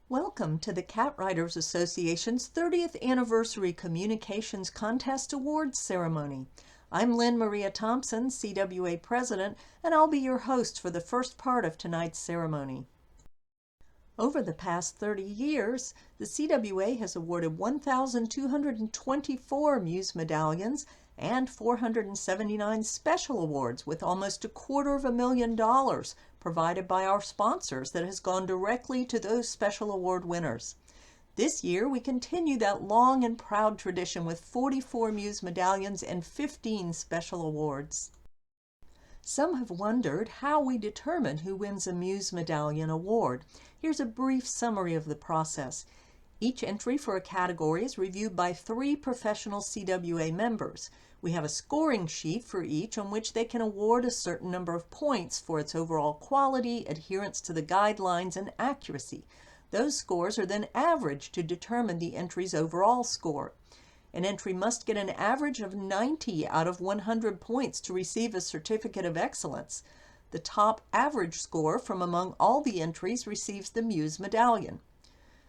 Welcome to the Cat Writers Association's 30th Anniversary Communications Contest Awards Ceremony. I'm Lynn Maria Thompson, CWA President, and I'll be your host for the first part of tonight's ceremony. Over the past 30 years, the CWA has awarded 1,224 Muse Medallions and 479 special awards with almost $250,000 provided by our sponsors that has gone directly to those special award winners. This year, we continue that long and proud tradition with 44 Muse Medallions and 15 special awards. Some have wondered how we determine who wins a Muse Medallion award. Here's a brief summary of the process. Each entry for a category is reviewed by 3 professional CWA members. We have a scoring sheet for each on which they can award a certain number of points for its overall quality, adherence to the guidelines, and accuracy. Those scores are then averaged to determine the entry's overall score. An entry must get an average of 90 out of 100 points to receive a Certificate of Excellence. The top average score from among all the entries receives the Muse Medallion.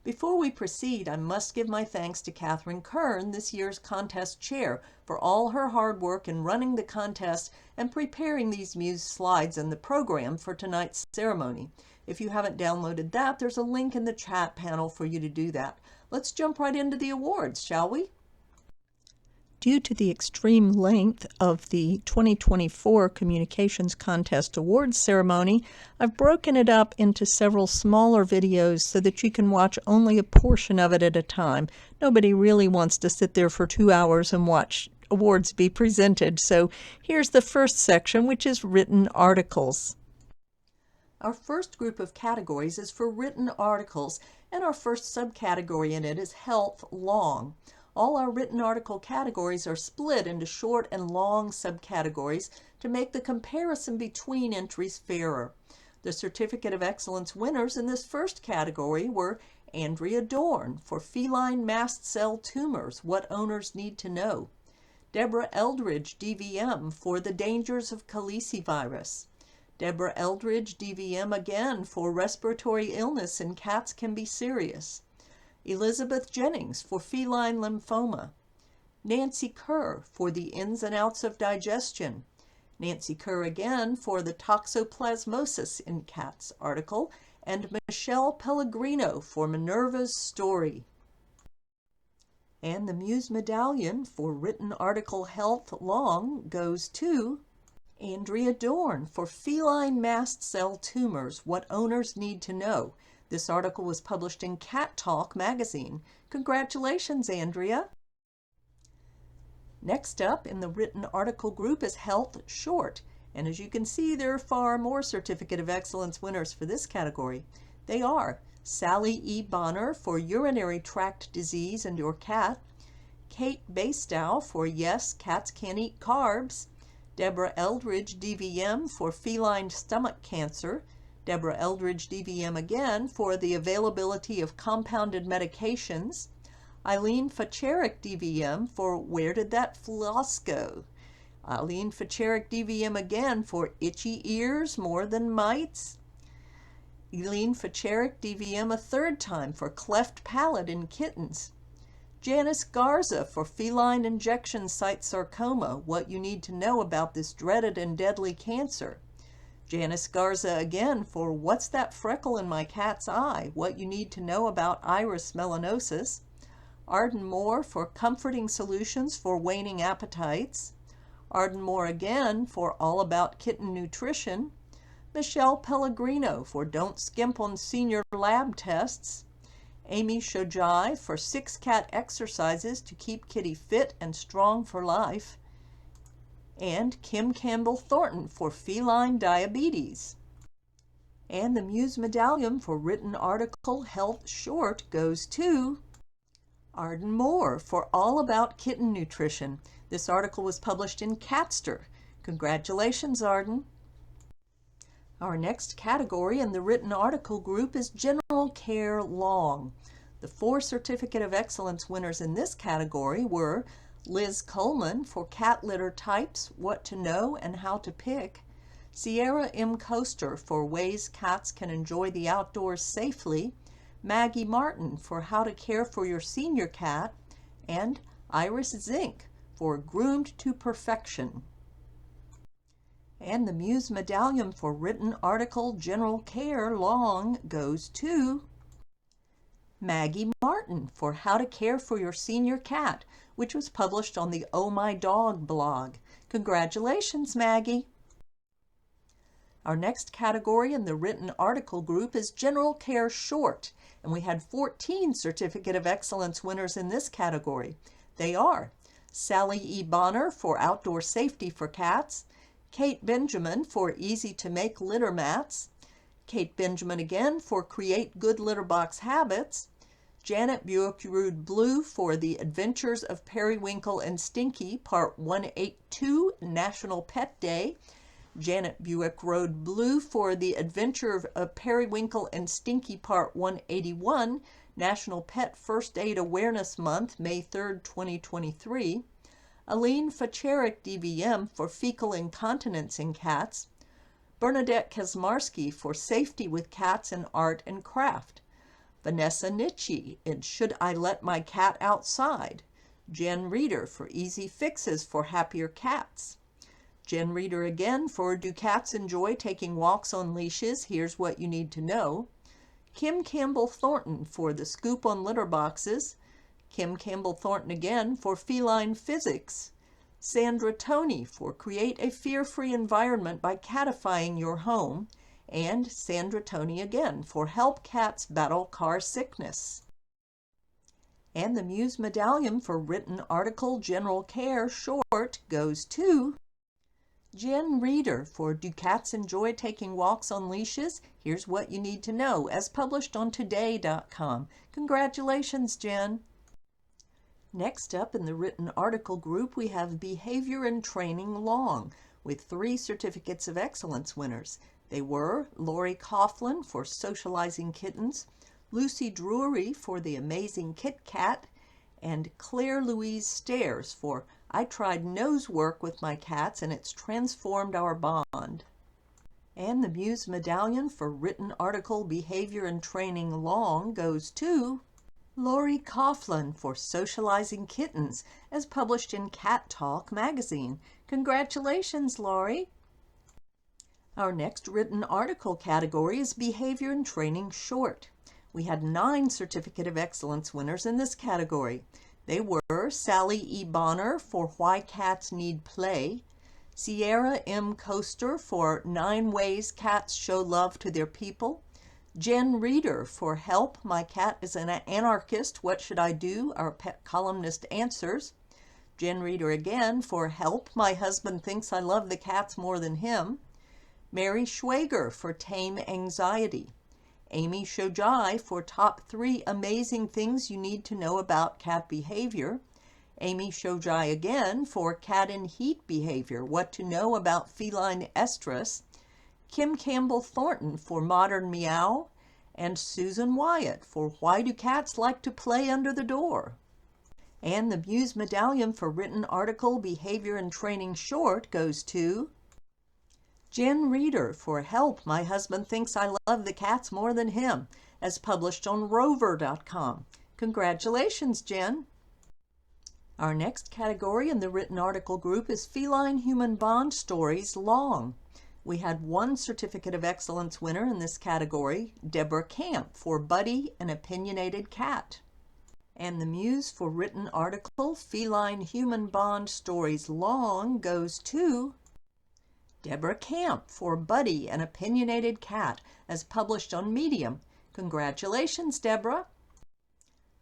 Before we proceed, I must give my thanks to Catherine Kern, this year's contest chair, for all her hard work in running the contest and preparing these Muse slides and the program for tonight's ceremony. If you haven't downloaded that, there's a link in the chat panel for you to do that. Let's jump right into the awards, shall we? Due to the extreme length of the 2024 Communications Contest Awards ceremony, I've broken it up into several smaller videos so that you can watch only a portion of it at a time. Nobody really wants to sit there for 2 hours and watch awards be presented, so here's the first section, which is written articles. Our first group of categories is for written articles, and our first subcategory in it is Health Long. All our written article categories are split into short and long subcategories to make the comparison between entries fairer. The Certificate of Excellence winners in this first category were Andrea Dorn for Feline Mast Cell Tumors, What Owners Need to Know; Deborah Eldridge, DVM, for The Dangers of Calicivirus; Deborah Eldridge, DVM again, for Respiratory Illness in Cats Can Be Serious; Elizabeth Jennings for Feline Lymphoma; Nancy Kerr for The Ins and Outs of Digestion; Nancy Kerr again for the Toxoplasmosis in Cats article; and Michelle Pellegrino for Minerva's Story. And the Muse Medallion for written article Health Long goes to Andrea Dorn for Feline Mast Cell Tumors, What Owners Need to Know. This article was published in Cat Talk magazine. Congratulations, Andrea. Next up in the written article group is Health Short. And as you can see, there are far more Certificate of Excellence winners for this category. They are Sally E. Bonner for Urinary Tract Disease and Your Cat; Kate Bastow for Yes, Cats Can't Eat Carbs; Deborah Eldridge, DVM, for Feline Stomach Cancer; Deborah Eldridge, DVM again, for the availability of compounded medications; Eileen Facherik, DVM, for Where Did That Floss Go? Eileen Facherik, DVM again, for Itchy Ears More Than Mites; Eileen Facherik, DVM a third time, for Cleft Palate in Kittens; Janice Garza for Feline Injection Site Sarcoma, What You Need to Know About This Dreaded and Deadly Cancer; Janice Garza again for What's That Freckle in My Cat's Eye? What You Need to Know About Iris Melanosis; Arden Moore for Comforting Solutions for Waning Appetites; Arden Moore again for All About Kitten Nutrition; Michelle Pellegrino for Don't Skimp on Senior Lab Tests; Amy Shojai for 6 cat exercises to keep kitty fit and strong for life; and Kim Campbell Thornton for Feline Diabetes. And the Muse Medallion for written article Health Short goes to Arden Moore for All About Kitten Nutrition. This article was published in Catster. Congratulations, Arden. Our next category in the written article group is General Care Long. The 4 Certificate of Excellence winners in this category were Liz Coleman for Cat Litter Types, What to Know and How to Pick; Sierra M. Coaster for Ways Cats Can Enjoy the Outdoors Safely; Maggie Martin for How to Care for Your Senior Cat, and Iris Zink for Groomed to Perfection. And the Muse Medallion for Written Article General Care Long goes to Maggie Martin for How to Care for Your Senior Cat, which was published on the Oh My Dog blog. Congratulations, Maggie! Our next category in the written article group is General Care Short, and we had 14 Certificate of Excellence winners in this category. They are Sally E. Bonner for Outdoor Safety for Cats, Kate Benjamin for Easy to Make Litter Mats, Kate Benjamin again for Create Good Litter Box Habits, Janet Buick-Rude Blue for The Adventures of Periwinkle and Stinky, Part 182, National Pet Day, Janet Buick-Rude Blue for The Adventure of Periwinkle and Stinky, Part 181, National Pet First Aid Awareness Month, May 3rd, 2023, Aline Facherik DVM for Fecal Incontinence in Cats, Bernadette Kaczmarski for Safety with Cats in Art and Craft, Vanessa Nitschi in Should I Let My Cat Outside, Jen Reeder for Easy Fixes for Happier Cats, Jen Reeder again for Do Cats Enjoy Taking Walks on Leashes? Here's What You Need to Know, Kim Campbell Thornton for The Scoop on Litter Boxes, Kim Campbell Thornton again for Feline Physics, Sandra Toney for Create a Fear-Free Environment by Catifying Your Home, and Sandra Toney again for Help Cats Battle Car Sickness. And the Muse Medallion for Written Article General Care Short goes to Jen Reeder for Do Cats Enjoy Taking Walks on Leashes? Here's What You Need to Know, as published on today.com. Congratulations, Jen. Next up in the written article group, we have Behavior and Training Long, with 3 Certificates of Excellence winners. They were Lori Coughlin for Socializing Kittens, Lucy Drury for The Amazing Kit Cat, and Claire Louise Stairs for I Tried Nose Work with My Cats and It's Transformed Our Bond. And the Muse Medallion for Written Article Behavior and Training Long goes to Lori Coughlin for Socializing Kittens, as published in Cat Talk magazine. Congratulations, Lori! Our next written article category is Behavior and Training Short. We had 9 Certificate of Excellence winners in this category. They were Sally E. Bonner for Why Cats Need Play, Sierra M. Coaster for 9 Ways Cats Show Love to Their People, Jen Reeder for Help, My Cat is an Anarchist, What Should I Do? Our Pet Columnist Answers, Jen Reeder again for Help, My Husband Thinks I Love the Cats More Than Him, Mary Schwager for Tame Anxiety, Amy Shojai for Top 3 Amazing Things You Need to Know About Cat Behavior, Amy Shojai again for Cat in Heat Behavior, What to Know About Feline Estrus, Kim Campbell Thornton for Modern Meow, and Susan Wyatt for Why Do Cats Like to Play Under the Door? And the Muse Medallion for Written Article Behavior and Training Short goes to Jen Reeder for Help, My Husband Thinks I Love the Cats More Than Him, as published on rover.com. Congratulations, Jen! Our next category in the written article group is Feline Human Bond Stories Long. We had 1 Certificate of Excellence winner in this category, Deborah Camp for Buddy, an Opinionated Cat. And the Muse for Written Article Feline Human Bond Stories Long goes to Deborah Camp for Buddy, an Opinionated Cat, as published on Medium. Congratulations, Deborah!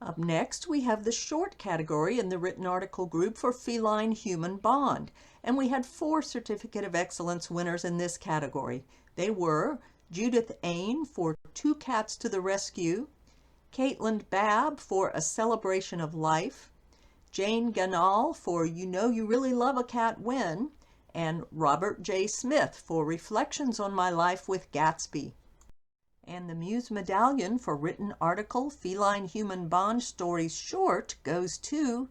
Up next, we have the short category in the written article group for Feline Human Bond, and we had 4 Certificate of Excellence winners in this category. They were Judith Ain for 2 Cats to the Rescue, Caitlin Babb for A Celebration of Life, Jane Ganal for You Know You Really Love a Cat When, and Robert J. Smith for Reflections on My Life with Gatsby. And the Muse Medallion for Written Article Feline Human Bond Stories Short goes to,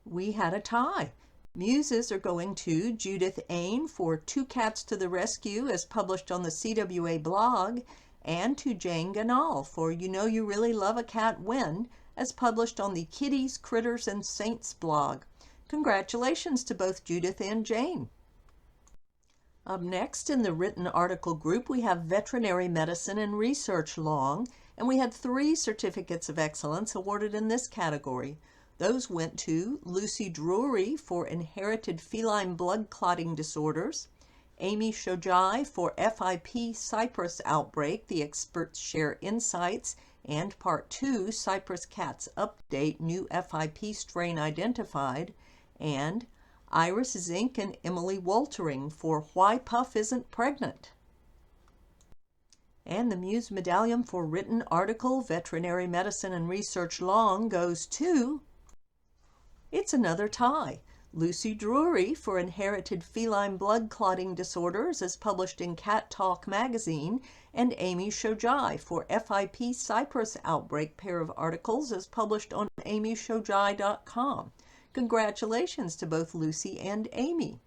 we had a tie. Muses are going to Judith Ain for 2 Cats to the Rescue, as published on the CWA blog, and to Jane Ganal for You Know You Really Love a Cat When, as published on the Kitties, Critters, and Saints blog. Congratulations to both Judith and Jane. Up next in the written article group, we have Veterinary Medicine and Research Long, and we had 3 certificates of excellence awarded in this category. Those went to Lucy Drury for Inherited Feline Blood Clotting Disorders, Amy Shojai for FIP Cyprus Outbreak, the experts share insights, and Part 2, Cyprus Cats Update, New FIP Strain Identified, and Iris Zink and Emily Woltering for Why Puff Isn't Pregnant. And the Muse Medallion for Written Article, Veterinary Medicine and Research Long goes to... It's another tie. Lucy Drury for Inherited Feline Blood Clotting Disorders as published in Cat Talk magazine, and Amy Shojai for FIP Cyprus Outbreak pair of articles as published on amyshojai.com. Congratulations to both Lucy and Amy.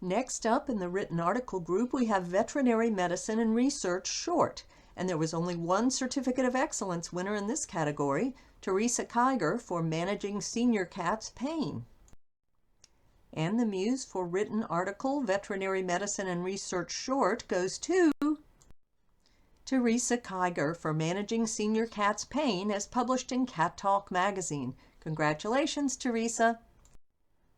Next up in the written article group, we have Veterinary Medicine and Research Short, and there was only 1 Certificate of Excellence winner in this category, Teresa Kiger for Managing Senior Cats' Pain. And the Muse for written article, Veterinary Medicine and Research Short, goes to Teresa Kiger for Managing Senior Cats' Pain as published in Cat Talk magazine. Congratulations, Teresa.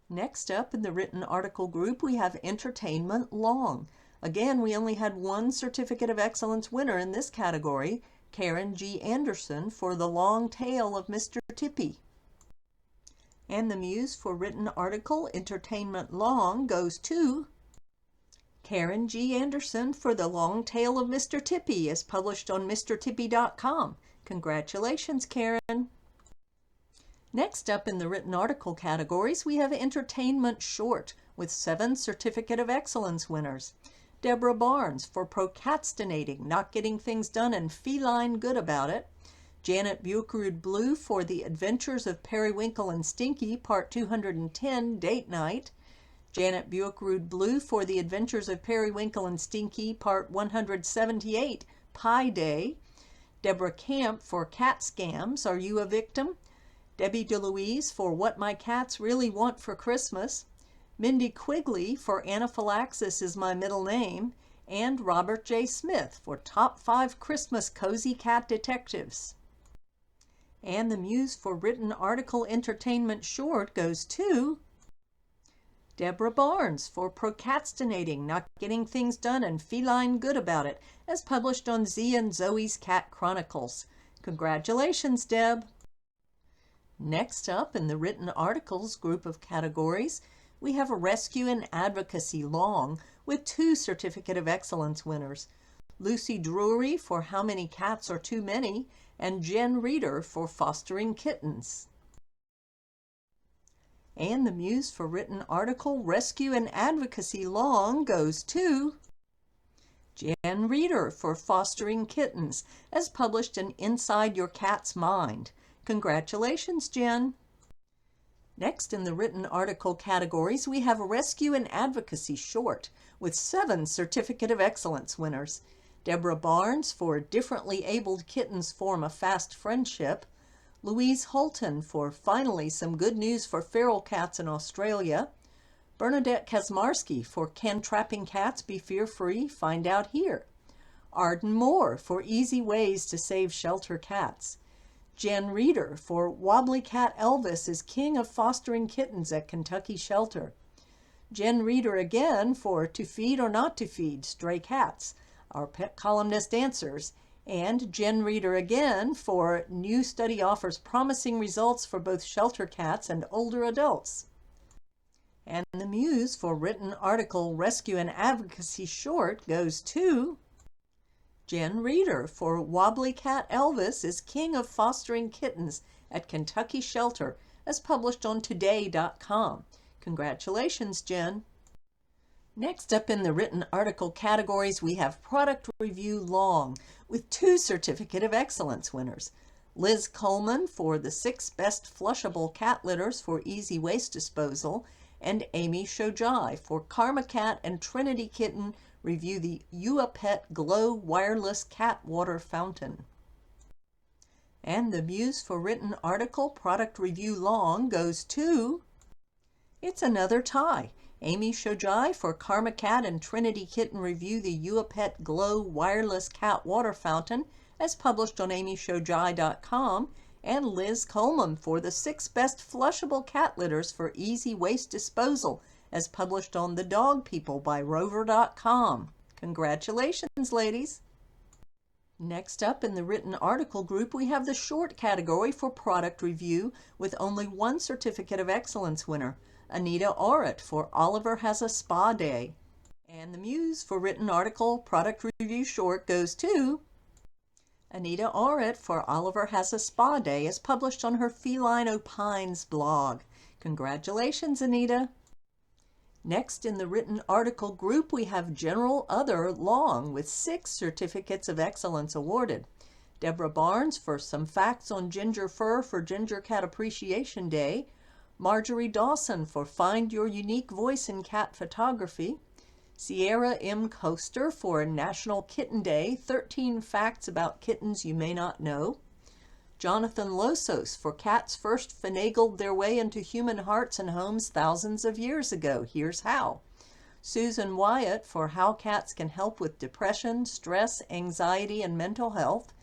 Next up in the written article group, we have Entertainment Long. Again, we only had 1 Certificate of Excellence winner in this category, Karen G. Anderson for The Long Tale of Mr. Tippy. And the Muse for written article, Entertainment Long, goes to Karen G. Anderson for The Long Tale of Mr. Tippy as published on MrTippy.com. Congratulations, Karen. Next up in the written article categories, we have Entertainment Short with 7 Certificate of Excellence winners. Deborah Barnes for Procrastinating, Not Getting Things Done, and Feline Good About It. Janet Bucherud Blue for The Adventures of Periwinkle and Stinky, Part 210, Date Night. Janet Bucherud Blue for The Adventures of Periwinkle and Stinky, Part 178, Pie Day. Deborah Camp for Cat Scams, Are You a Victim? Debbie DeLuise for What My Cats Really Want for Christmas. Mindy Quigley for Anaphylaxis Is My Middle Name, and Robert J. Smith for Top 5 Christmas Cozy Cat Detectives. And the Muse for written article Entertainment Short goes to Deborah Barnes for Procrastinating, Not Getting Things Done, and Feline Good About It, as published on Z and Zoe's Cat Chronicles. Congratulations, Deb. Next up in the written articles group of categories, we have a Rescue and Advocacy Long with 2 Certificate of Excellence winners. Lucy Drury for How Many Cats Are Too Many, and Jen Reeder for Fostering Kittens. And the Muse for written article Rescue and Advocacy Long goes to Jen Reeder for Fostering Kittens, as published in Inside Your Cat's Mind. Congratulations, Jen. Next in the written article categories, we have a Rescue and Advocacy Short with 7 Certificate of Excellence winners. Deborah Barnes for Differently Abled Kittens Form a Fast Friendship. Louise Holton for Finally Some Good News for Feral Cats in Australia. Bernadette Kazmarski for Can Trapping Cats Be Fear-Free? Find Out Here. Arden Moore for Easy Ways to Save Shelter Cats. Jen Reeder for Wobbly Cat Elvis is King of Fostering Kittens at Kentucky Shelter. Jen Reeder again for To Feed or Not to Feed Stray Cats, our pet columnist answers. And Jen Reeder again for New Study Offers Promising Results for Both Shelter Cats and Older Adults. And the Muse for written article Rescue and Advocacy Short goes to Jen Reeder for Wobbly Cat Elvis is King of Fostering Kittens at Kentucky Shelter, as published on Today.com. Congratulations, Jen. Next up in the written article categories, we have Product Review Long with 2 Certificate of Excellence winners. Liz Coleman for the 6 Best Flushable Cat Litters for Easy Waste Disposal, and Amy Shojai for Karma Cat and Trinity Kitten review the UAPet Glow Wireless Cat Water Fountain. And the Muse for Written Article Product Review Long goes to... It's another tie. Amy Shojai for Karma Cat and Trinity Kitten review the UAPet Glow Wireless Cat Water Fountain as published on amyshojai.com, and Liz Coleman for the 6 best flushable cat litters for easy waste disposal as published on The Dog People by rover.com. Congratulations, ladies! Next up in the written article group, we have the short category for product review with only 1 Certificate of Excellence winner, Anita Orrit for Oliver Has a Spa Day. And the Muse for Written Article Product Review Short goes to Anita Orrit for Oliver Has a Spa Day as published on her Feline Opines blog. Congratulations, Anita! Next in the written article group, we have General Other Long with 6 Certificates of Excellence awarded. Deborah Barnes for Some Facts on Ginger Fur for Ginger Cat Appreciation Day. Marjorie Dawson for Find Your Unique Voice in Cat Photography. Sierra M. Coaster for National Kitten Day, 13 Facts About Kittens You May Not Know. Jonathan Losos for Cats First Finagled Their Way into Human Hearts and Homes Thousands of Years Ago. Here's How. Susan Wyatt for How Cats Can Help with Depression, Stress, Anxiety, and Mental Health.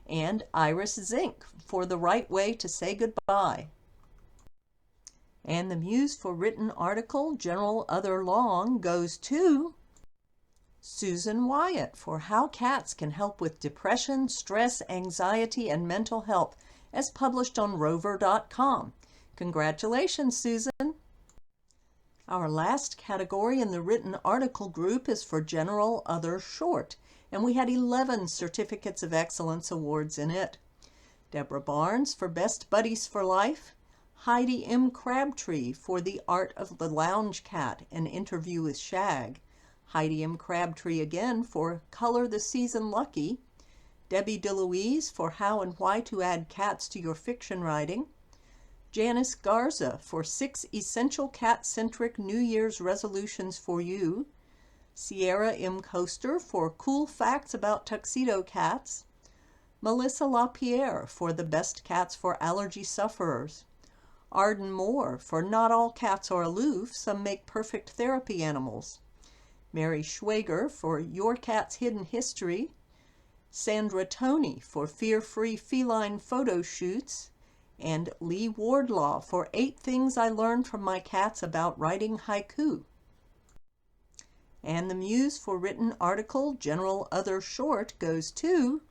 And Iris Zink for The Right Way to Say Goodbye. And the Muse for Written Article, General Other Long, goes to Susan Wyatt for How Cats Can Help with Depression, Stress, Anxiety, and Mental Health, as published on rover.com. Congratulations, Susan! Our last category in the written article group is for General Other Short, and we had 11 Certificates of Excellence awards in it. Deborah Barnes for Best Buddies for Life. Heidi M. Crabtree for The Art of the Lounge Cat, an interview with Shag. Heidi M. Crabtree again for Color the Season Lucky. Debbie DeLuise for How and Why to Add Cats to Your Fiction Writing. Janice Garza for 6 Essential Cat-Centric New Year's Resolutions for You. Sierra M. Coaster for Cool Facts About Tuxedo Cats. Melissa LaPierre for The Best Cats for Allergy Sufferers. Arden Moore for Not All Cats Are Aloof, Some Make Perfect Therapy Animals. Mary Schwager for Your Cat's Hidden History. Sandra Toney for Fear-Free Feline Photo Shoots. And Lee Wardlaw for 8 Things I Learned from My Cats About Writing Haiku. And the Muse for Written Article, General Other Short, goes to...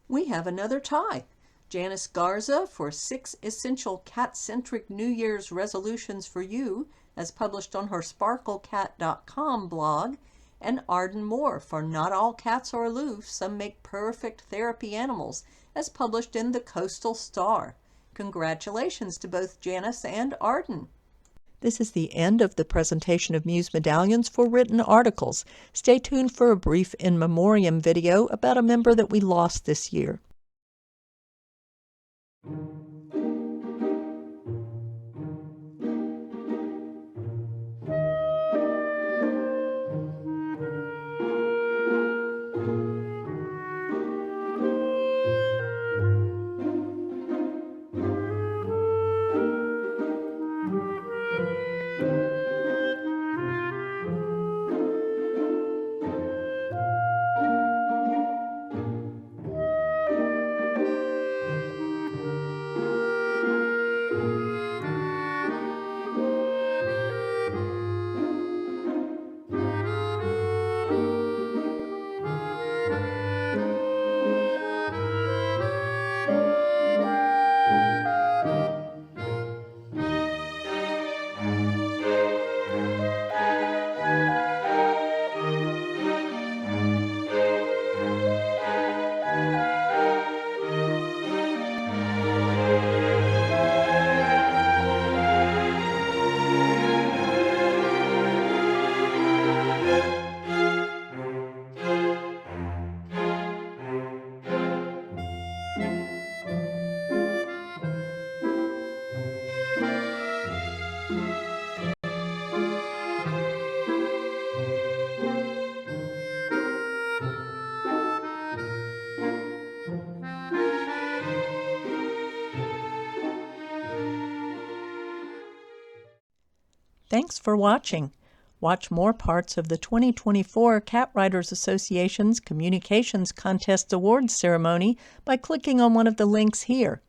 We have another tie. Janice Garza for 6 Essential Cat-Centric New Year's Resolutions for You, as published on her sparklecat.com blog, and Arden Moore for Not All Cats Are Aloof, Some Make Perfect Therapy Animals, as published in the Coastal Star. Congratulations to both Janice and Arden. This is the end of the presentation of Muse Medallions for written articles. Stay tuned for a brief in memoriam video about a member that we lost this year. Thanks for watching. Watch more parts of the 2024 Cat Writers Association's Communications Contest Awards ceremony by clicking on one of the links here.